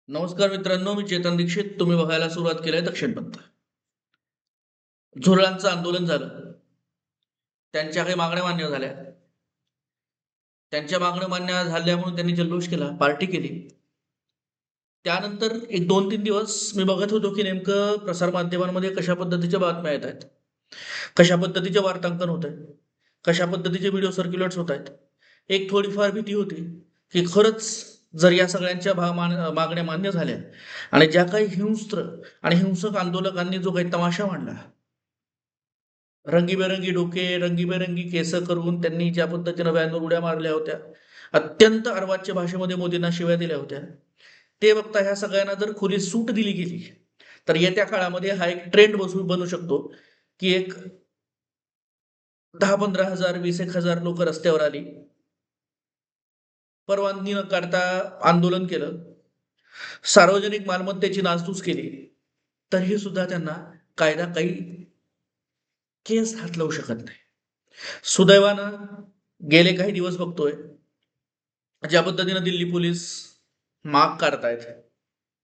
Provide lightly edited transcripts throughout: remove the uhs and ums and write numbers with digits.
नमस्कार मित्रांनो, मी चेतन दीक्षित. तुम्ही बघायला सुरुवात केली आहे दक्षिणपंथ. झुरळांचं आंदोलन झालं. त्यांच्या काही मागण्या मान्य झाल्या. त्यांच्या मागण्या मान्य झाल्यामुळे त्यांनी जल्लोष केला, पार्टी केली. त्यानंतर एक 2-3 दिवस मी बघत होतो, की नेमकं प्रसारमाध्यमांमध्ये कशा पद्धतीच्या बातम्या येत आहेत, कशा पद्धतीचे वार्तांकन होत आहे, कशा पद्धतीचे व्हिडिओ सर्क्युलेट्स होत आहेत. एक थोडीफार भीती होती, की खरंच जर या सगळ्यांच्या मागण्या मान्य झाल्या आणि ज्या काही हिंस्त्र आणि हिंसक आंदोलकांनी जो काही तमाशा मांडला, रंगीबेरंगी डोके, रंगीबेरंगी केस करून त्यांनी ज्या पद्धतीनं व्हॅनवर उड्या मारल्या होत्या, अत्यंत अर्वाच्य भाषेमध्ये मोदींना शिव्या दिल्या होत्या, ते बघता ह्या सगळ्यांना जर खुली सूट दिली गेली, तर येत्या काळामध्ये हा एक ट्रेंड बनू शकतो, की एक 10-15,000, 20,000 लोक रस्त्यावर आली, परवानगी न काढता आंदोलन केलं, सार्वजनिक मालमत्तेची नासधूस केली, तरीही सुद्धा त्यांना कायदा काही केस हात लावू शकत नाही. सुदैवानं गेले काही दिवस बघतोय, ज्या पद्धतीनं दिल्ली पोलीस माग काढतायत,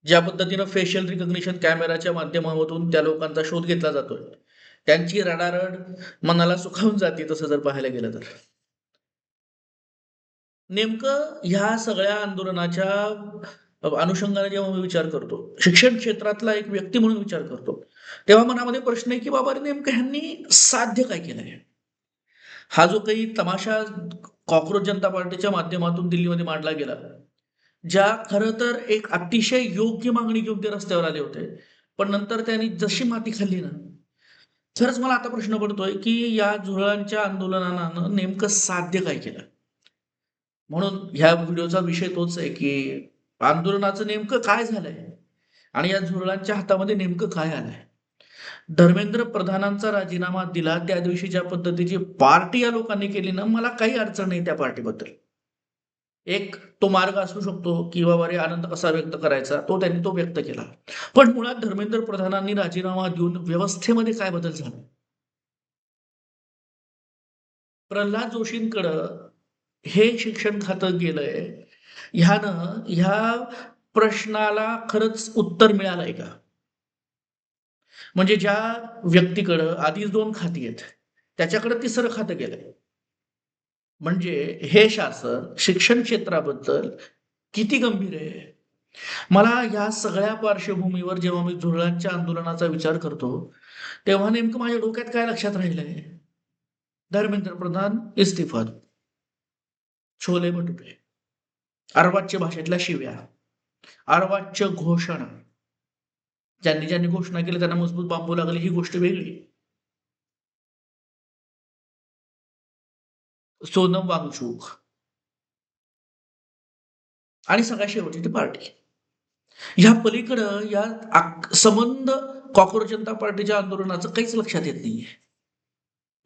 ज्या पद्धतीनं फेशियल रिकग्निशन कॅमेराच्या माध्यमातून त्या लोकांचा शोध घेतला जातोय, त्यांची रडारड मनाला सुखावून जाते तसं जर पाहायला गेलं तर. नेमकं ह्या सगळ्या आंदोलनाच्या अनुषंगाने जेव्हा मी विचार करतो, शिक्षण क्षेत्रातला एक व्यक्ती म्हणून विचार करतो, तेव्हा मनामध्ये प्रश्न आहे, की बाबा रे नेमकं ह्यांनी साध्य काय केलंय? हा जो काही तमाशा कॉक्रोच जनता पार्टीच्या माध्यमातून दिल्लीमध्ये मांडला गेला, ज्या खरं तर एक अतिशय योग्य मागणी घेऊन ते रस्त्यावर आले होते, पण नंतर त्यांनी जशी माती खाल्ली ना, खरंच मला आता प्रश्न पडतोय, की या झुरळांच्या आंदोलनानं नेमकं साध्य काय केलं? म्हणून ह्या व्हिडिओचा विषय तोच आहे, की आंदोलनाचं नेमकं काय झालंय आणि या झुरळांच्या हातामध्ये नेमकं काय आलंय? धर्मेंद्र प्रधानांचा राजीनामा दिला त्या दिवशी ज्या पद्धतीची पार्टी या लोकांनी केली ना, मला काही अडचण नाही त्या पार्टीबद्दल. एक तो मार्ग असू शकतो, की बाबा रे आनंद कसा व्यक्त करायचा, त्यांनी तो व्यक्त केला. पण मुळात धर्मेंद्र प्रधानांनी राजीनामा देऊन व्यवस्थेमध्ये काय बदल झाला? प्रल्हाद जोशींकडं हे शिक्षण खातं गेलंय, ह्यानं ह्या प्रश्नाला खरंच उत्तर मिळालंय का? म्हणजे ज्या व्यक्तीकडं आधीच 2 खाती आहेत, त्याच्याकडे तिसरं खातं गेलंय. म्हणजे हे शासन शिक्षण क्षेत्राबद्दल किती गंभीर आहे? मला या सगळ्या पार्श्वभूमीवर जेव्हा मी झुरळांच्या आंदोलनाचा विचार करतो, तेव्हा नेमकं माझ्या डोक्यात काय लक्षात राहिलंय? धर्मेंद्र प्रधान इस्तिफा. छोले भटुरे, अर्वाच्य भाषेतल्या शिव्या, अर्वाच्य घोषणा. ज्यांनी घोषणा केल्या त्यांना मजबूत बांबू लागले ही गोष्ट वेगळी. सोनम वांगचूक आणि सगळ्या शेवटी ती पार्टी. ह्या पलीकडं या संबंध कॉक्रोच जनता पार्टीच्या आंदोलनाचं काहीच लक्षात येत नाहीये.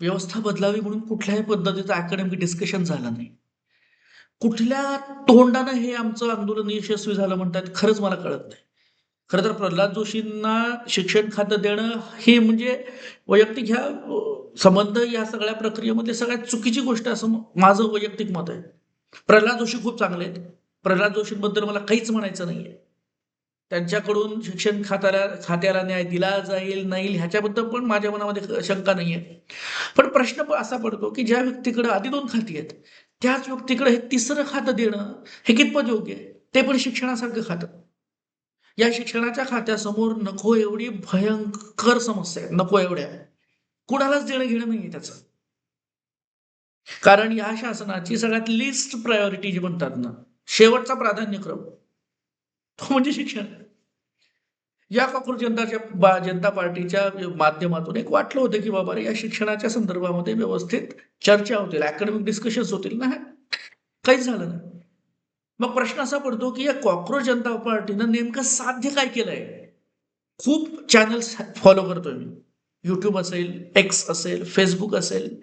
व्यवस्था बदलावी म्हणून कुठल्याही पद्धतीचं अकॅडमिक डिस्कशन झालं नाही. कुठल्या तोंडानं हे आमचं आंदोलन यशस्वी झालं म्हणतात खरंच मला कळत नाही. खरं तर प्रल्हाद जोशींना शिक्षण खातं देणं हे म्हणजे वैयक्तिक ह्या संबंध या सगळ्या प्रक्रियेमध्ये सगळ्यात चुकीची गोष्ट असं माझं वैयक्तिक मत आहे. प्रल्हाद जोशी खूप चांगले आहेत. प्रल्हाद जोशींबद्दल मला काहीच म्हणायचं नाहीये. त्यांच्याकडून शिक्षण खात्याला न्याय दिला जाईल, नाही ह्याच्याबद्दल पण माझ्या मनामध्ये शंका नाहीये. पण प्रश्न असा पडतो, की ज्या व्यक्तीकडे आधी 2 खाती आहेत, त्याच व्यक्तीकडे हे तिसरं खातं देणं हे कितपत योग्य आहे? ते पण शिक्षणासारखं खातं. या शिक्षणाच्या खात्यासमोर नको एवढी भयंकर समस्या आहे, नको एवढ्या. कुणालाच देणं घेणं नाहीये त्याचं. कारण या शासनाची सगळ्यात लिस्ट प्रायोरिटी जी म्हणतात ना, शेवटचा प्राधान्यक्रम तो म्हणजे शिक्षण. या कॉक्रोच जनता पार्टीच्या माध्यमातून एक वाटलं होतं, की बाबा रे या शिक्षणाच्या संदर्भामध्ये व्यवस्थित चर्चा होतील, अकॅडमिक डिस्कशन्स होतील ना, काहीच झालं नाही. मग प्रश्न असा पडतो, की या कॉक्रोच जनता पार्टीनं नेमकं साध्य काय केलंय? खूप चॅनल्स फॉलो करतोय मी. YouTube असेल, X असेल, Facebook असेल,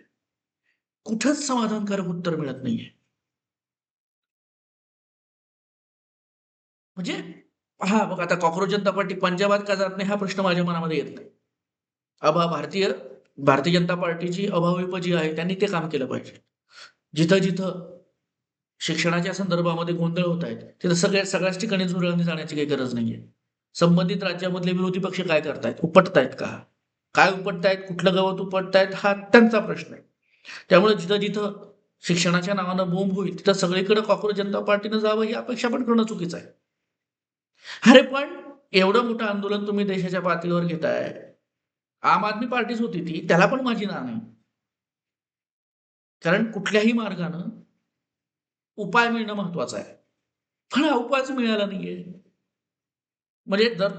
कुठंच समाधानकारक उत्तर मिळत नाहीये. म्हणजे पहा बघा आता कॉक्रोच जनता पार्टी पंजाबात का जात नाही हा प्रश्न माझ्या मनामध्ये येत नाही. भारतीय भारतीय जनता पार्टीची अभाविप जी आहे त्यांनी ते काम केलं पाहिजे. जिथं-जिथं शिक्षणाच्या संदर्भामध्ये गोंधळ होत आहेत, तिथं सगळ्याच ठिकाणी झुरळांनी जाण्याची काही गरज नाहीये. संबंधित राज्यामधले विरोधी पक्ष काय करतायत? उपटतायत का? काय उपटतायत? कुठलं गवत उपटतायत? हा त्यांचा प्रश्न आहे. त्यामुळे जिथं शिक्षणाच्या नावानं बोंब होईल तिथं सगळीकडे कॉकरोच जनता पार्टीनं जावं ही अपेक्षा पण करणं चुकीचं आहे. अरे पण एवढं मोठं आंदोलन तुम्ही देशाच्या पातळीवर घेताय. आम आदमी पार्टीच होती ती, त्याला पण माझी ना नाही. कारण कुठल्याही मार्गानं उपाय मिळणं महत्वाचं आहे. पण हा उपायच मिळाला नाहीये. म्हणजे जर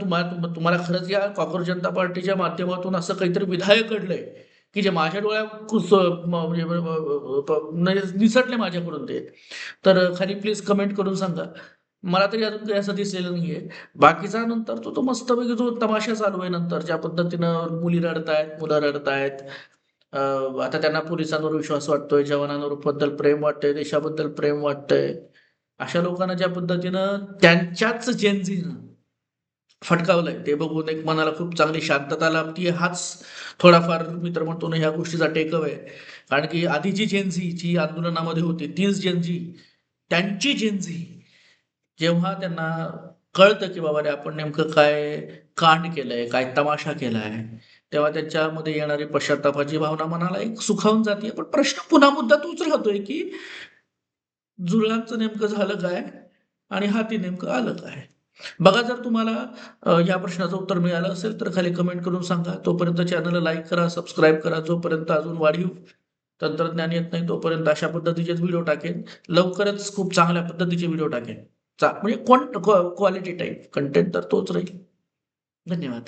तुम्हाला खरंच या कॉकरोच जनता पार्टीच्या माध्यमातून असं काहीतरी विधायक घडलंय, की जे माझ्या डोळ्यात म्हणजे निसटले माझ्याकडून ते. तर खाली प्लीज कमेंट करून सांगा. मला तरी अजून काही असं दिसलेलं नाहीये. बाकीचा नंतर तो मस्तपैकी जो तमाशा चालू आहे नंतर ज्या पद्धतीनं मुली रडतायत, मुलं रडतायत. अ, आता त्यांना पोलिसांवर विश्वास वाटतोय, जवानांबद्दल प्रेम वाटतंय, देशाबद्दल प्रेम वाटतंय. अशा लोकांना ज्या पद्धतीनं त्यांच्याच जेन फटकावलंय ते बघून एक मनाला खूप चांगली शांतता लाभतीये. हाच थोडाफार मी तर म्हणतो ना ह्या गोष्टीचा टेकअवे आहे. कारण की आधीची जेन जी आंदोलनामध्ये होती तीच जेन त्यांची जेन जेव्हा त्यांना कळतं की बाबा रे आपण नेमकं काय कांड केलंय, काय तमाशा केलाय, तेव्हा त्यांच्यामध्ये येणारी पश्चात्तापाची भावना मनाला एक सुखावून जाते. पण प्रश्न पुन्हा मुद्दा तोच राहतोय की जुळांचं नेमकं झालं काय आणि हाती नेमकं आलं काय? बघा जर तुम्हाला या प्रश्नाचं उत्तर मिळालं असेल तर खाली कमेंट करून सांगा. तोपर्यंत चॅनलला लाईक करा, सबस्क्राईब करा. जोपर्यंत अजून वाढीव तंत्रज्ञान येत नाही तोपर्यंत अशा पद्धतीचेच व्हिडिओ टाकेन. लवकरच खूप चांगल्या पद्धतीचे व्हिडिओ टाकेन. म्हणजे क्वालिटी टाईप कंटेंट तर तोच राहील. धन्यवाद.